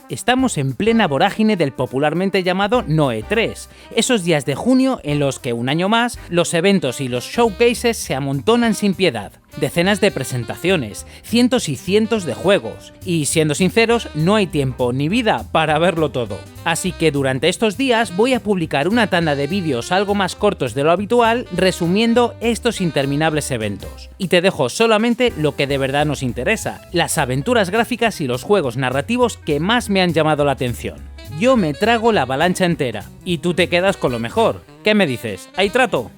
Estamos en plena vorágine del popularmente llamado Noe 3, esos días de junio en los que un año más los eventos y los showcases se amontonan sin piedad. Decenas de presentaciones, cientos y cientos de juegos, y siendo sinceros, no hay tiempo ni vida para verlo todo. Así que durante estos días voy a publicar una tanda de vídeos algo más cortos de lo habitual resumiendo estos interminables eventos. Y te dejo solamente lo que de verdad nos interesa, las aventuras gráficas y los juegos narrativos que más me han llamado la atención. Yo me trago la avalancha entera, y tú te quedas con lo mejor. ¿Qué me dices? ¿Hay trato?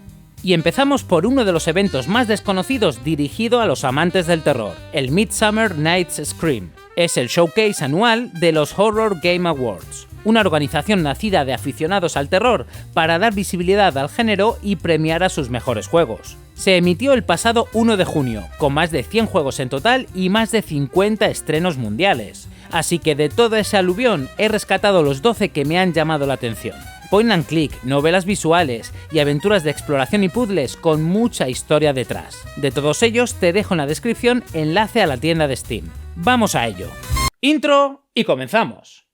Y empezamos por uno de los eventos más desconocidos dirigido a los amantes del terror, el Midsummer Night's Scream. Es el showcase anual de los Horror Game Awards, una organización nacida de aficionados al terror para dar visibilidad al género y premiar a sus mejores juegos. Se emitió el pasado 1 de junio, con más de 100 juegos en total y más de 50 estrenos mundiales. Así que de todo ese aluvión he rescatado los 12 que me han llamado la atención. Point and click, novelas visuales y aventuras de exploración y puzzles con mucha historia detrás. De todos ellos te dejo en la descripción enlace a la tienda de Steam. ¡Vamos a ello! Intro y comenzamos.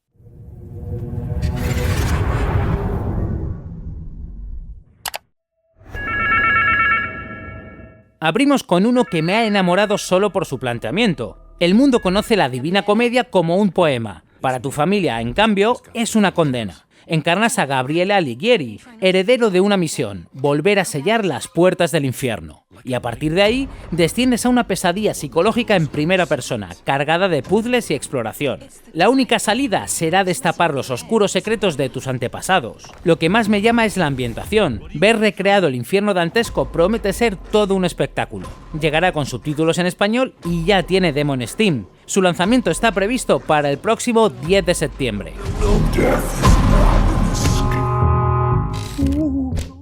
Abrimos con uno que me ha enamorado solo por su planteamiento. El mundo conoce la Divina Comedia como un poema. Para tu familia, en cambio, es una condena. Encarnas a Gabriele Alighieri, heredero de una misión, volver a sellar las puertas del infierno. Y a partir de ahí, desciendes a una pesadilla psicológica en primera persona, cargada de puzzles y exploración. La única salida será destapar los oscuros secretos de tus antepasados. Lo que más me llama es la ambientación. Ver recreado el infierno dantesco promete ser todo un espectáculo. Llegará con subtítulos en español y ya tiene demo en Steam. Su lanzamiento está previsto para el próximo 10 de septiembre.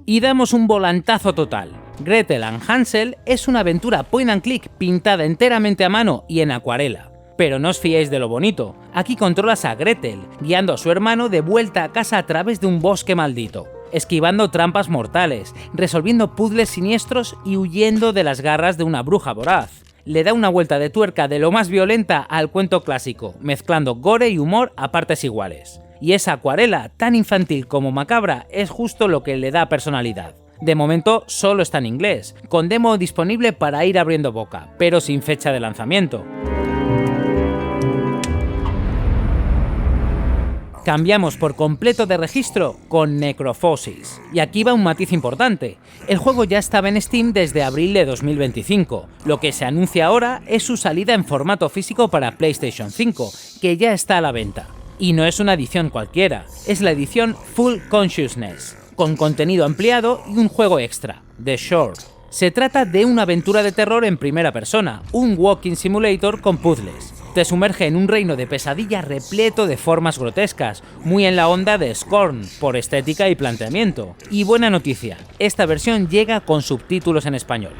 Y damos un volantazo total. Gretel and Hansel es una aventura point and click pintada enteramente a mano y en acuarela. Pero no os fiéis de lo bonito. Aquí controlas a Gretel, guiando a su hermano de vuelta a casa a través de un bosque maldito, esquivando trampas mortales, resolviendo puzzles siniestros y huyendo de las garras de una bruja voraz. Le da una vuelta de tuerca de lo más violenta al cuento clásico, mezclando gore y humor a partes iguales. Y esa acuarela, tan infantil como macabra, es justo lo que le da personalidad. De momento solo está en inglés, con demo disponible para ir abriendo boca, pero sin fecha de lanzamiento. Cambiamos por completo de registro con Necrophosis. Y aquí va un matiz importante. El juego ya estaba en Steam desde abril de 2025. Lo que se anuncia ahora es su salida en formato físico para PlayStation 5, que ya está a la venta. Y no es una edición cualquiera, es la edición Full Consciousness, con contenido ampliado y un juego extra, The Shore. Se trata de una aventura de terror en primera persona, un walking simulator con puzzles. Te sumerge en un reino de pesadilla repleto de formas grotescas, muy en la onda de Scorn, por estética y planteamiento. Y buena noticia, esta versión llega con subtítulos en español.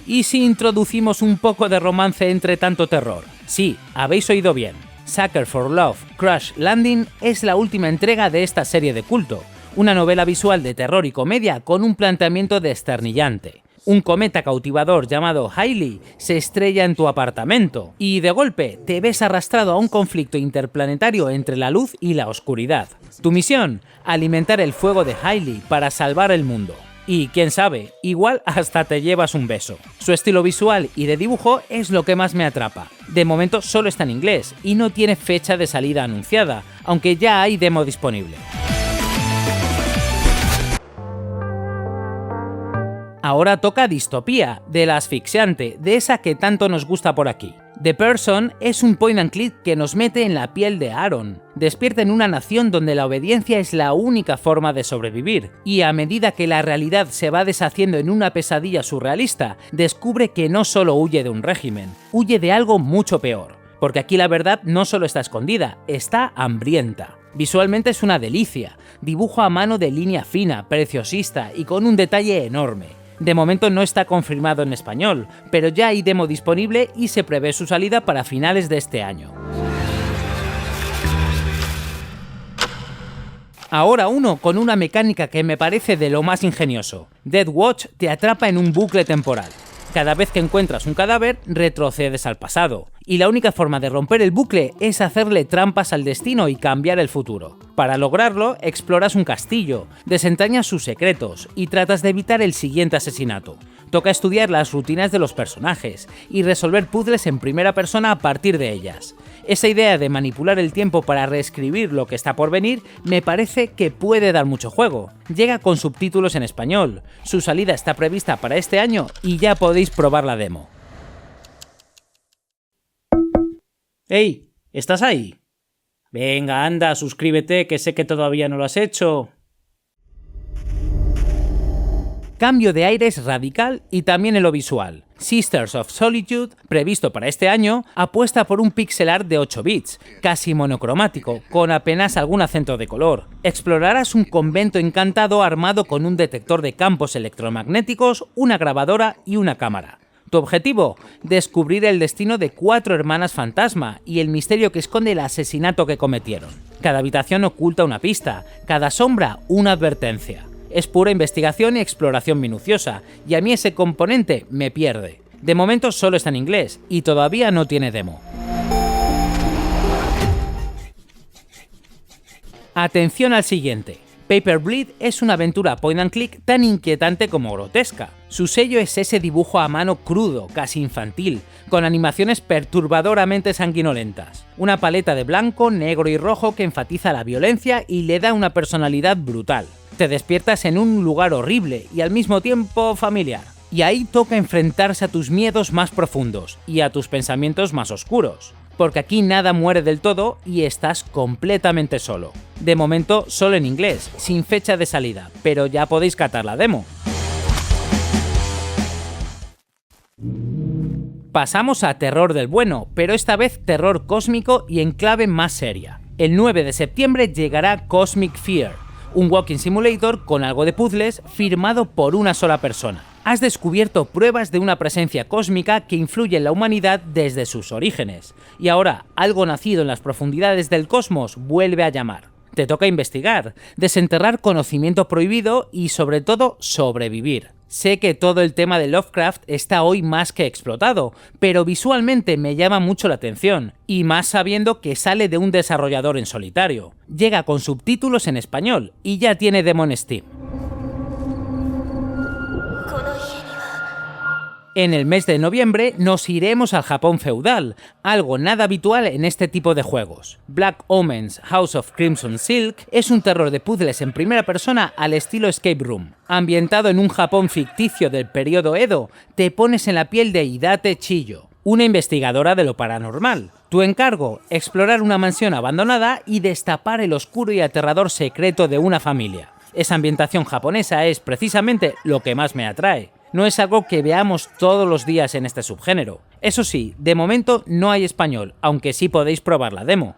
¿Y si introducimos un poco de romance entre tanto terror? Sí, habéis oído bien. Sucker for Love Crash Landing es la última entrega de esta serie de culto, una novela visual de terror y comedia con un planteamiento desternillante. Un cometa cautivador llamado Halley se estrella en tu apartamento y de golpe te ves arrastrado a un conflicto interplanetario entre la luz y la oscuridad. Tu misión, alimentar el fuego de Halley para salvar el mundo. Y quién sabe, igual hasta te llevas un beso. Su estilo visual y de dibujo es lo que más me atrapa. De momento solo está en inglés y no tiene fecha de salida anunciada, aunque ya hay demo disponible. Ahora toca Distopía, de la asfixiante, de esa que tanto nos gusta por aquí. The Person es un point and click que nos mete en la piel de Aaron. Despierta en una nación donde la obediencia es la única forma de sobrevivir, y a medida que la realidad se va deshaciendo en una pesadilla surrealista, descubre que no solo huye de un régimen, huye de algo mucho peor. Porque aquí la verdad no solo está escondida, está hambrienta. Visualmente es una delicia, dibujo a mano de línea fina, preciosista y con un detalle enorme. De momento no está confirmado en español, pero ya hay demo disponible y se prevé su salida para finales de este año. Ahora uno con una mecánica que me parece de lo más ingenioso. Dead Watch te atrapa en un bucle temporal. Cada vez que encuentras un cadáver, retrocedes al pasado, y la única forma de romper el bucle es hacerle trampas al destino y cambiar el futuro. Para lograrlo, exploras un castillo, desentrañas sus secretos y tratas de evitar el siguiente asesinato. Toca estudiar las rutinas de los personajes y resolver puzzles en primera persona a partir de ellas. Esa idea de manipular el tiempo para reescribir lo que está por venir me parece que puede dar mucho juego. Llega con subtítulos en español, su salida está prevista para este año y ya podéis probar la demo. ¡Hey! ¿Estás ahí? Venga, anda, suscríbete, que sé que todavía no lo has hecho. Cambio de aires radical y también en lo visual. Sisters of Solitude, previsto para este año, apuesta por un pixel art de 8 bits, casi monocromático, con apenas algún acento de color. Explorarás un convento encantado armado con un detector de campos electromagnéticos, una grabadora y una cámara. Tu objetivo, descubrir el destino de 4 hermanas fantasma y el misterio que esconde el asesinato que cometieron. Cada habitación oculta una pista, cada sombra una advertencia. Es pura investigación y exploración minuciosa, y a mí ese componente me pierde. De momento solo está en inglés, y todavía no tiene demo. Atención al siguiente. Paper Bleed es una aventura point and click tan inquietante como grotesca. Su sello es ese dibujo a mano crudo, casi infantil, con animaciones perturbadoramente sanguinolentas. Una paleta de blanco, negro y rojo que enfatiza la violencia y le da una personalidad brutal. Te despiertas en un lugar horrible y al mismo tiempo familiar. Y ahí toca enfrentarse a tus miedos más profundos y a tus pensamientos más oscuros. Porque aquí nada muere del todo y estás completamente solo. De momento solo en inglés, sin fecha de salida, pero ya podéis catar la demo. Pasamos a terror del bueno, pero esta vez terror cósmico y en clave más seria. El 9 de septiembre llegará Cosmic Fear, un walking simulator con algo de puzzles firmado por una sola persona. Has descubierto pruebas de una presencia cósmica que influye en la humanidad desde sus orígenes, y ahora algo nacido en las profundidades del cosmos vuelve a llamar. Te toca investigar, desenterrar conocimiento prohibido y sobre todo sobrevivir. Sé que todo el tema de Lovecraft está hoy más que explotado, pero visualmente me llama mucho la atención, y más sabiendo que sale de un desarrollador en solitario. Llega con subtítulos en español y ya tiene demo en Steam. En el mes de noviembre nos iremos al Japón feudal, algo nada habitual en este tipo de juegos. Black Omen's House of Crimson Silk es un terror de puzzles en primera persona al estilo Escape Room. Ambientado en un Japón ficticio del periodo Edo, te pones en la piel de Hidate Chiyo, una investigadora de lo paranormal. Tu encargo, explorar una mansión abandonada y destapar el oscuro y aterrador secreto de una familia. Esa ambientación japonesa es precisamente lo que más me atrae. No es algo que veamos todos los días en este subgénero. Eso sí, de momento no hay español, aunque sí podéis probar la demo.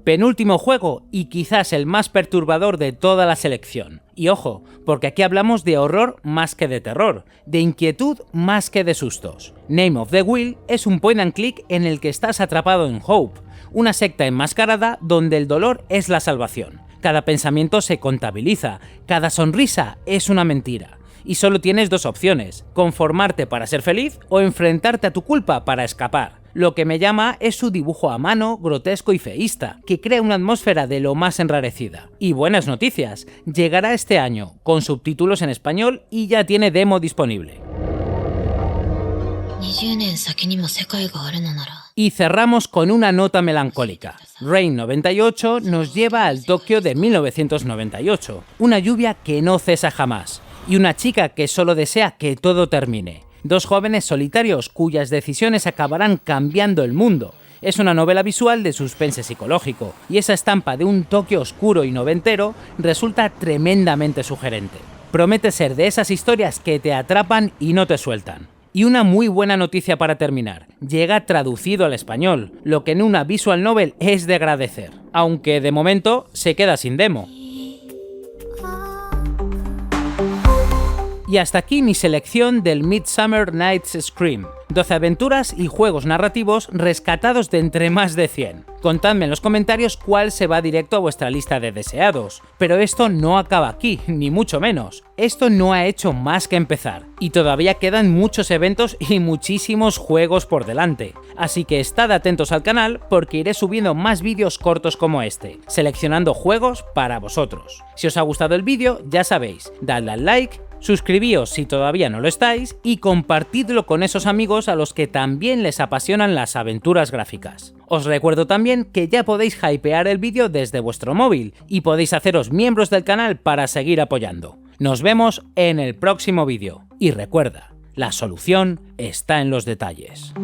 Penúltimo juego, y quizás el más perturbador de toda la selección. Y ojo, porque aquí hablamos de horror más que de terror, de inquietud más que de sustos. Name of the Wheel es un point and click en el que estás atrapado en Hope, una secta enmascarada donde el dolor es la salvación. Cada pensamiento se contabiliza, cada sonrisa es una mentira. Y solo tienes dos opciones, conformarte para ser feliz o enfrentarte a tu culpa para escapar. Lo que me llama es su dibujo a mano, grotesco y feísta, que crea una atmósfera de lo más enrarecida. Y buenas noticias, llegará este año, con subtítulos en español y ya tiene demo disponible. Y cerramos con una nota melancólica. Rain 98 nos lleva al Tokio de 1998, una lluvia que no cesa jamás, y una chica que solo desea que todo termine. Dos jóvenes solitarios cuyas decisiones acabarán cambiando el mundo. Es una novela visual de suspense psicológico, y esa estampa de un Tokio oscuro y noventero resulta tremendamente sugerente. Promete ser de esas historias que te atrapan y no te sueltan. Y una muy buena noticia para terminar, llega traducido al español, lo que en una visual novel es de agradecer, aunque de momento se queda sin demo. Y hasta aquí mi selección del Midsummer Night's Scream, 12 aventuras y juegos narrativos rescatados de entre más de 100. Contadme en los comentarios cuál se va directo a vuestra lista de deseados. Pero esto no acaba aquí, ni mucho menos. Esto no ha hecho más que empezar, y todavía quedan muchos eventos y muchísimos juegos por delante. Así que estad atentos al canal porque iré subiendo más vídeos cortos como este, seleccionando juegos para vosotros. Si os ha gustado el vídeo, ya sabéis, dadle al like, suscribíos si todavía no lo estáis y compartidlo con esos amigos a los que también les apasionan las aventuras gráficas. Os recuerdo también que ya podéis hypear el vídeo desde vuestro móvil y podéis haceros miembros del canal para seguir apoyando. Nos vemos en el próximo vídeo y recuerda, la solución está en los detalles.